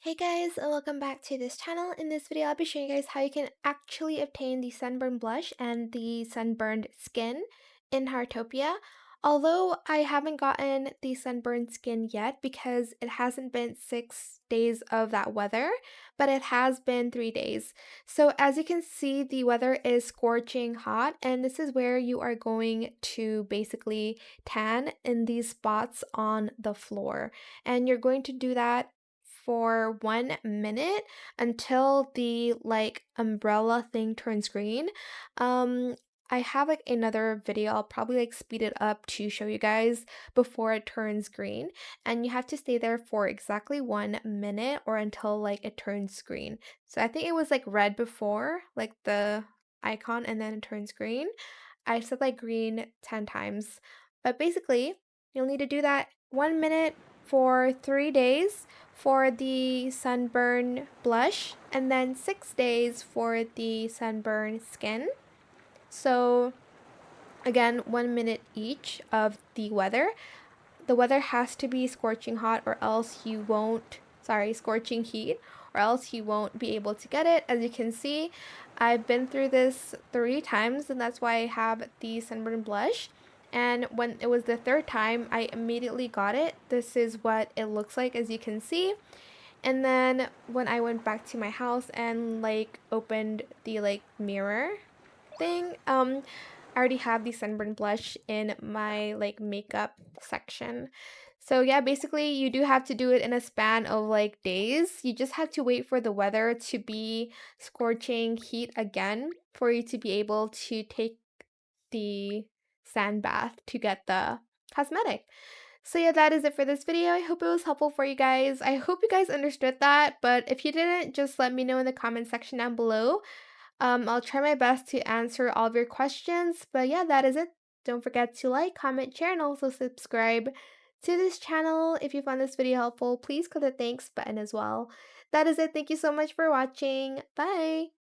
Hey guys, and welcome back to this channel. In this video, I'll be showing you guys how you can actually obtain the Sunburn Blush and the Sunburned Skin in Heartopia. Although I haven't gotten the Sunburned Skin yet because it hasn't been 6 days of that weather, but it has been 3 days. So as you can see, the weather is scorching hot, and this is where you are going to basically tan in these spots on the floor. And you're going to do that for 1 minute until the umbrella thing turns green. Um, I have another video. I'll probably speed it up to show you guys before it turns green. And you have to stay there for exactly 1 minute or until it turns green. So I think it was red before, the icon, and then it turns green. I said green 10 times. But basically, you'll need to do that 1 minute for 3 days for the Sunburn Blush and then 6 days for the Sunburn Skin. So again, 1 minute each of the weather. The weather has to be scorching hot or else you won't, sorry, scorching heat, or else you won't be able to get it. As you can see, I've been through this 3 times, and that's why I have the Sunburn Blush. And when it was the third time, I immediately got it. This is what it looks like, as you can see. And then when I went back to my house and opened the mirror thing, I already have the Sunburn Blush in my makeup section. So yeah, basically you do have to do it in a span of days. You just have to wait for the weather to be scorching heat again for you to be able to take the sand bath to get the cosmetic. So yeah, that is it for this video. I hope it was helpful for you guys. I hope you guys understood that, but if you didn't, just let me know in the comment section down below. I'll try my best to answer all of your questions, but yeah, that is it. Don't forget to like, comment, share, and also subscribe to this channel. If you found this video helpful, please click the thanks button as well. That is it. Thank you so much for watching. Bye!